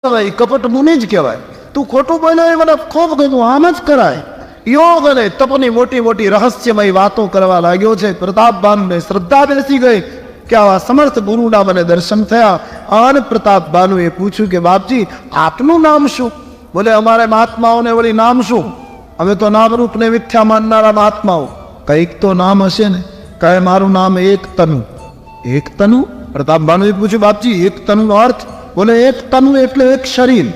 કહેવાય, કપટ મુનિ જ કહેવાય. તું ખોટું બોલ્યો એ મને ખૂબ ગમ્યું. આમ જ કરાય. યોગ અને તપની મોટી મોટી રહસ્યમય વાતો કરવા લાગ્યો છે. પ્રતાપબાનુને શ્રદ્ધા બેસી ગઈ કે આવા સમર્થ ગુરુના મને દર્શન થયા. અને પ્રતાપબાનુએ પૂછ્યું કે બાપજી આપનું નામ શું? બોલે અમારે મહાત્માઓને વળી નામ શું? અમે તો નામરૂપને મિથ્યા માનનારા મહાત્માઓ. કંઈક તો નામ હશે ને. કહે મારું નામ એક તનુ. એક તનુ? પ્રતાપબાનુએ પૂછ્યું બાપજી એક તનુનો અર્થ? બોલે એક તનુ એટલે એક શરીર.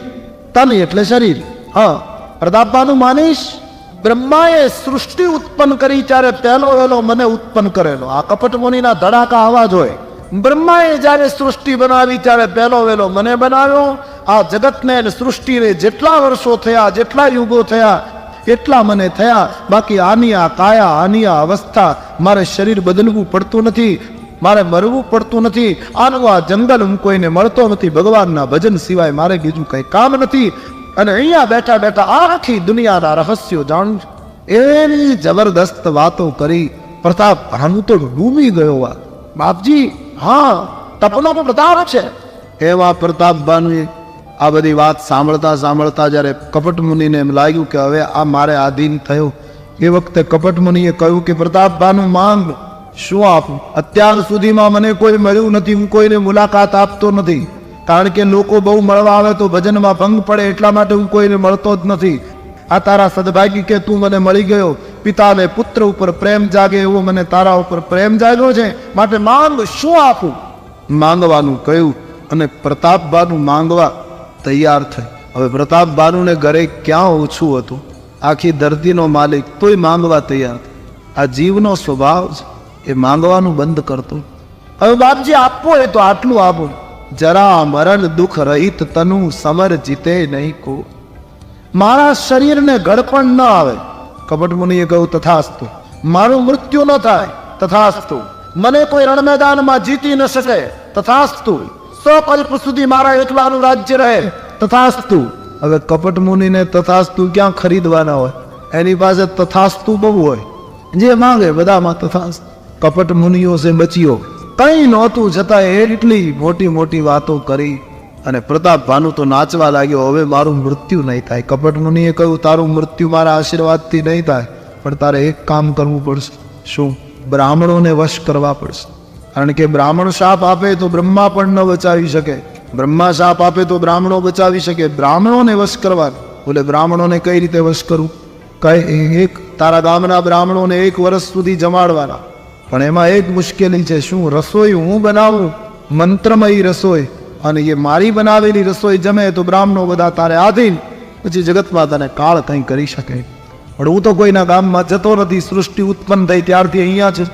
તન એટલે શરીર. હા, પ્રતાપબાનુ માનીશ બ્રહ્માએ સૃષ્ટિ ઉત્પન્ન કરી ત્યારે પહેલો વહેલો મને ઉત્પન્ન કરેલો. આ કપટ મુનિના ધડાકા અવાજ હોય. બ્રહ્માએ જ્યારે સૃષ્ટિ બનાવી ત્યારે પહેલો વહેલો મને બનાવ્યો. આ જગતને સૃષ્ટિને જેટલા વર્ષો થયા, જેટલા યુગો થયા એટલા મને થયા. બાકી આની આ કાયા, આની આ અવસ્થા, મારે શરીર બદલવું પડતું નથી, મારે મરવું પડતું નથી. આનું આ જંગલ હું કોઈને મળતો નથી. ભગવાનના ભજન સિવાય મારે બીજું કંઈ કામ નથી. અને અહીંયા બેઠા બેઠા આખી દુનિયાના રહસ્યો જાણું છું. એવી જબરદસ્ત વાતો કરી. પ્રતાપબાનુ તો ડૂબી ગયો. બાપજી હા, તપનો તો પ્રતાપ છે. એવા પ્રતાપબાનુએ આ બધી વાત સાંભળતા સાંભળતા જ્યારે કપટ મુનિને એમ લાગ્યું કે હવે આ મારે આધીન થયો, એ વખતે કપટ મુનિએ કહ્યું કે પ્રતાપબાનુ માંગ, શું આપું? અત્યાર સુધીમાં મને કોઈ મળ્યું નથી. હું કોઈને મુલાકાત આપતો નથી, કારણ કે લોકો બહુ મળવા આવે તો ભજનમાં ભંગ પડે, એટલા માટે હું કોઈને મળતો જ નથી. આ તારા સદભાગ્ય કે તું મને મળી ગયો. પિતાને પુત્ર ઉપર પ્રેમ જાગે એવો મને તારા ઉપર પ્રેમ જાગ્યો છે, માટે માંગ, શું આપું? માંગવાનું કહ્યું અને પ્રતાપબાનુ માંગવા તૈયાર થઈ. હવે પ્રતાપબાનુને ઘરે ક્યાં ઓછું હતું? આખી ધરતીનો માલિક, તોય માંગવા તૈયાર થઈ. આ જીવનો સ્વભાવ છે, એ માંગવાનું બંધ કરતો. હવે બાપજી આપવો હોય તો આટલું આપો. જરા મરણ દુઃખ રહિત તનુ સમર જીતે નહીં કો. મારા શરીરને ગળપણ ન આવે. કપટ મુનિએ કહ્યું તથાસ્તુ. મારું મૃત્યુ ન થાય. તથાસ્તુ. મને કોઈ રણ મેદાનમાં જીતી ન શકે. તથાસ્તુ. 100 કલ્પ સુધી મારા એકલાનું રાજ્ય રહે. તથાસ્તુ. હવે કપટ મુનિને તથાસ્તુ ક્યાં ખરીદવાના હોય? એની પાસે તથાસ્તુ બહુ હોય. જે માંગે બધામાં તથાસ્તુ. કપટ મુનિઓ સે બચ્યો કઈ નહોતું, છતાં એટલી મોટી મોટી વાતો કરી. અને પ્રતાપબાનુ તો નાચવા લાગ્યો. હવે મારું મૃત્યુ નહીં થાય. કપટ મુનિએ કહ્યું તારું મૃત્યુ મારા આશીર્વાદથી નહીં થાય, પણ તારે એક કામ કરવું પડશે. શું? બ્રાહ્મણોને વશ કરવા પડશે. કારણ કે બ્રાહ્મણ શાપ આપે તો બ્રહ્મા પણ ન બચાવી શકે. બ્રહ્મા શાપ આપે તો બ્રાહ્મણો બચાવી શકે. બ્રાહ્મણોને વશ કરવા. બોલે બ્રાહ્મણોને કઈ રીતે વશ કરું? કઈ એક તારા ગામના બ્રાહ્મણોને 1 વર્ષ સુધી જમાડવાના, પણ એમાં એક મુશ્કેલી છે. શું? રસોઈ હું બનાવું, મંત્રમયી રસોઈ, અને એ મારી બનાવેલી રસોઈ જમે તો બ્રાહ્મણો બધા તારે આધીન. પછી જગતમાં તને કાળ કંઈ કરી શકે. પણ હું તો કોઈના ગામમાં જતો નથી. સૃષ્ટિ ઉત્પન્ન થઈ ત્યારથી અહીંયા છે.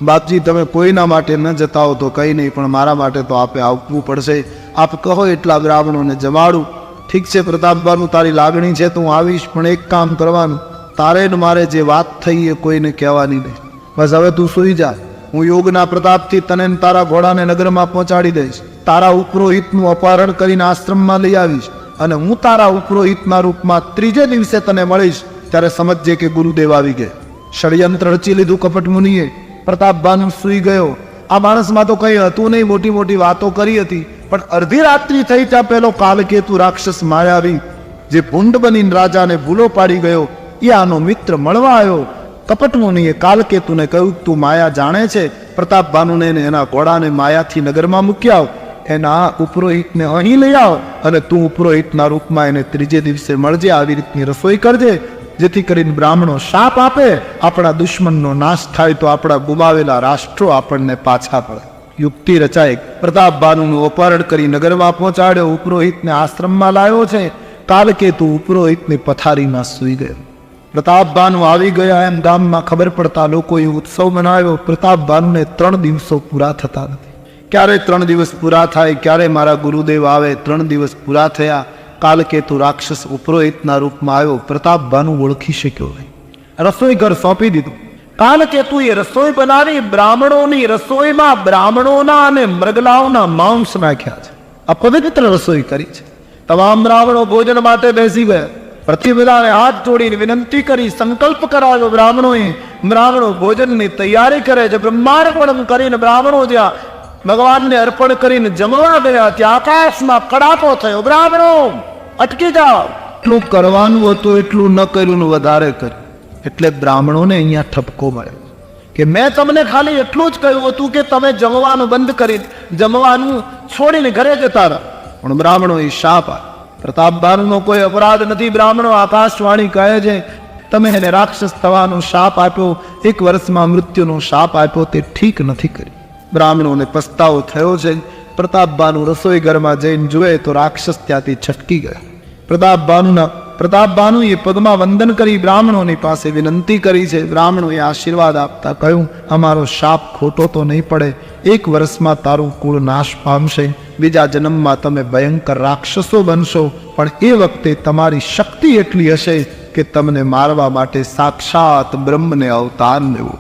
બાપજી તમે કોઈના માટે ન જતા હો તો કંઈ નહીં, પણ મારા માટે તો આપે આવવું પડશે. આપ કહો એટલા બ્રાહ્મણોને જમાડું. ઠીક છે પ્રતાપબાનુ, તારી લાગણી છે તો હું આવીશ, પણ એક કામ કરવાનું, તારે ને મારે જે વાત થઈ એ કોઈને કહેવાની નહીં. બસ હવે તું સૂઈ જા. હું યોગના પ્રતાપથી તને તારા ઘોડાને નગરમાં પહોંચાડી દઈશ. તારા ઉપરોહિતનું અપહરણ કરીને આશ્રમમાં લઈ આવીશ, અને હું તારા ઉપરોહિતના રૂપમાં 3જે દિવસે તને મળીશ. ત્યારે સમજજે કે ગુરુદેવ આવી ગયા. ષડયંત્ર રચી લીધું કપટ મુનિએ. પ્રતાપબાનુ સૂઈ ગયો. આ માણસમાં તો કંઈ હતું નહીં, મોટી મોટી વાતો કરી હતી. પણ અડધી રાત્રિ થઈ ત્યાં પેલો કાલકેતુ રાક્ષસ માયાવી, જે ભૂંડ બનીને રાજાને ભૂલો પાડી ગયો, એ આનો મિત્ર મળવા આવ્યો. કપટ મુનિએ કાલકેતુને કહ્યું તું માયા જાણે છે? પ્રતાપબાનુને એના ઘોડાને માયાથી નગરમાં મૂકી આવ. એના ઉપરોહિતને અહીં લઈ આવ, અને તું ઉપરોહિતના રૂપમાં એને 3જે દિવસે મળજે. આવી રીતની રસોઈ કરજે, જેથી કરીને બ્રાહ્મણો શાપ આપે, આપણા દુશ્મનનો નાશ થાય, તો આપણા ગુમાવેલા રાષ્ટ્રો આપણને પાછા પડે. યુક્તિ રચાય. પ્રતાપબાનુનું અપહરણ કરી નગરમાં પહોંચાડ્યો. ઉપરોહિતને આશ્રમમાં લાવ્યો છે. કાલકેતુ ઉપરોહિતની પથારીમાં સૂઈ ગયો. પ્રતાપબાનુ આવી ગયા એમ ગામમાં ખબર પડતા લોકોએ ઉત્સવ મનાવ્યો. પ્રતાપબાનુને 3 દિવસો પૂરા થતા નથી. ક્યારે 3 દિવસ પૂરા થાય, ક્યારે મારા ગુરુદેવ આવે. 3 દિવસ પૂરા થયા. કાલકેતુ રાક્ષસ ઉપરોહિતના રૂપમાં આવ્યો. પ્રતાપબાનુ ઓળખી શક્યો નહીં. રસોઈ ઘર સોંપી દીધું. કાલકેતુએ રસોઈ બનાવી. બ્રાહ્મણોની રસોઈમાં બ્રાહ્મણોના અને મૃગલાઓના માંસ નાખ્યા છે. અપવિત્ર રસોઈ કરી છે. તમામ બ્રાહ્મણો ભોજન માટે બેસી ગયા. પ્રતિબધાને હાથ જોડીને વિનંતી કરી, સંકલ્પ કરાવ્યો બ્રાહ્મણોએ. બ્રાહ્મણો ભોજનની તૈયારી કરે છે. બ્રહ્માર્પણ કરીને બ્રાહ્મણો જ્યાં ભગવાનને અર્પણ કરીને જમવા ગયા. ત્યાં આકાશમાં કડાકો થયો, બ્રાહ્મણો અટકી જાઓ. એટલું કરવાનું હતું એટલું ન કર્યું ને વધારે કર્યું. એટલે બ્રાહ્મણોને અહીંયા ઠપકો મળ્યો કે મેં તમને ખાલી એટલું જ કહ્યું હતું કે તમે જમવાનું બંધ કરી, જમવાનું છોડીને ઘરે જતા રહો. પણ બ્રાહ્મણો એ શાપ આપ્યો. પ્રતાપબાનુનો કોઈ અપરાધ નથી. બ્રાહ્મણો આકાશવાણી કહે છે તમે એને રાક્ષસ થવાનો શાપ આપ્યો, 1 વર્ષમાં મૃત્યુનો શાપ આપ્યો, તે ઠીક નથી કરી. બ્રાહ્મણોને પસ્તાવો થયો છે. પ્રતાપબાનુ રસોઈ ઘરમાં જઈને જુએ તો રાક્ષસ ત્યાંથી છટકી ગયા. પ્રતાપબાનુએ પગમાં વંદન કરી બ્રાહ્મણોની પાસે વિનંતી કરી છે. બ્રાહ્મણોએ આશીર્વાદ આપતા કહ્યું અમારો શાપ ખોટો તો નહીં પડે. 1 વર્ષમાં તારું કુળ નાશ પામશે, બીજા જન્મમાં તમે ભયંકર રાક્ષસો બનશો, પણ એ વખતે તમારી શક્તિ એટલી હશે કે તમને મારવા માટે સાક્ષાત બ્રહ્મને અવતાર લેવો.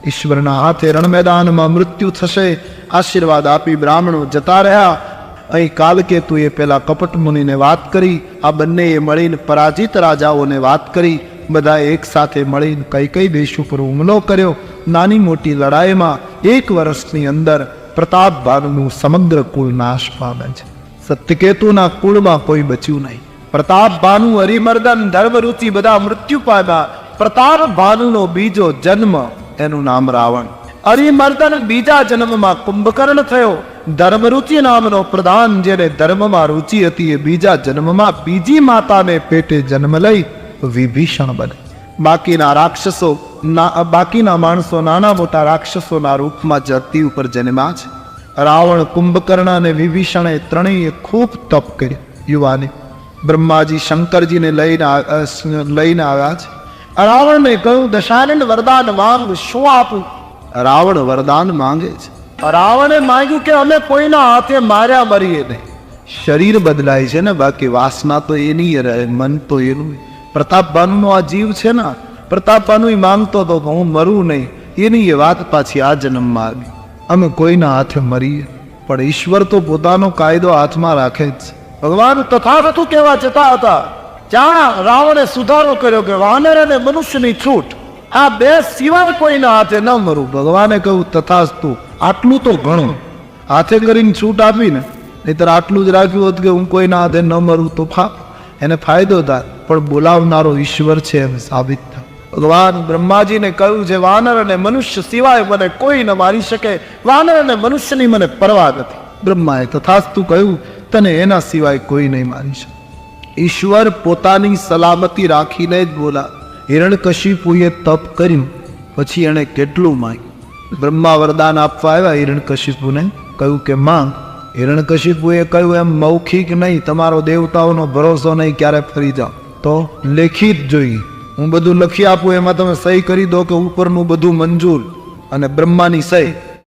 ઈશ્વરના હાથે રણ મેદાનમાં મૃત્યુ થશે. આશીર્વાદ આપી બ્રાહ્મણો જતા રહ્યા. અહીં કાલકેતુએ પેલા કપટ મુનિને વાત કરી. આ બંનેએ મળીને પરાજિત રાજાઓને વાત કરી. બધા એક સાથે મળીને કઈ દેશ ઉપર હુમલો કર્યો. નાની મોટી લડાઈમાં 1 વર્ષની અંદર પ્રતાપબાનુનું સમગ્ર કુળ નાશ પામે છે. સત્યકેતુના કુળમાં કોઈ બચ્યું નહીં. પ્રતાપબાનુ, હરિમર્દન, ધર્મરુચિ બધા મૃત્યુ પામ્યા. પ્રતાપબાનુનો બીજો જન્મ એનું નામ રાવણ. હરિમર્દન બીજા જન્મમાં કુંભકર્ણ થયો. ધર્મરુચિ નામનો પ્રધાન જેને ધર્મમાં રુચિ હતી એ બીજા જન્મમાં બીજી માતાને પેટે જન્મ લઈ વિભીષણ બને. બાકીના માણસો નાના મોટા રાક્ષસોના રૂપમાં ધરતી ઉપર જન્મ્યા છે. રાવણ, કુંભકર્ણ અને વિભીષણે ત્રણેય ખૂબ તપ કર્યું. યુવાની બ્રહ્માજી શંકરજીને લઈને આવ્યા છે. રાવણને કહ્યું દશાનન વરદાન માંગ, શું આપું? રાવણ વરદાન માંગે છે. રાવણે માંગ્યું કે અમે કોઈના હાથે માર્યા મરીએ નહીં. શરીર બદલાય છે ને, બાકી વાસના તો એની રહે, મન તો એનું. પ્રતાપબાનુનો આ જીવ છે ને, પ્રતાપબાનુ માંગતો હતો કે હું મરું નહીં. એની એ વાત પાછી આ જન્મમાં આવી. અમે કોઈના હાથે મરીએ, પણ ઈશ્વર તો પોતાનો કાયદો હાથમાં રાખે જ છે. ભગવાન તથાગતો કહેવા જતા હતા ત્યાં રાવણે સુધારો કર્યો કે વાનર અને મનુષ્યની છૂટ, આ બે સિવાય કોઈના હાથે ન મરું. ભગવાને કહ્યું તથાસ્તુ, આટલું તો ઘણું. હાથે કરીને છૂટ આપીને, નહીતર આટલું જ રાખ્યું હોત કે હું કોઈના હાથે ન મરું તો એને ફાયદો થાય, પણ બોલાવનારો ઈશ્વર છે એમ સાબિત થાય. ભગવાન બ્રહ્માજીને કહ્યું છે વાનર અને મનુષ્ય સિવાય મને કોઈ ન મારી શકે. વાનર અને મનુષ્યની મને પરવા નથી. બ્રહ્માએ તથાસ્તુ કહ્યું તને એના સિવાય કોઈ નહીં મારી શકે. ઈશ્વર પોતાની સલામતી રાખીને જ બોલા. હિરણ્યકશિપુએ તપ કર્યું પછી એણે કેટલું માંગ્યું. બ્રહ્મા વરદાન આપવા આવ્યા હિરણ્યકશિપુને, કહ્યું કે માંગ. હિરણ્યકશિપુએ કહ્યું એમ મૌખિક નહીં, તમારો દેવતાઓનો ભરોસો નહીં, ક્યારે ફરી જાઓ તો લેખિત જોઈએ. હું બધું લખી આપું, એમાં તમે સહી કરી દો કે ઉપરનું બધું મંજૂર, અને બ્રહ્માની સહી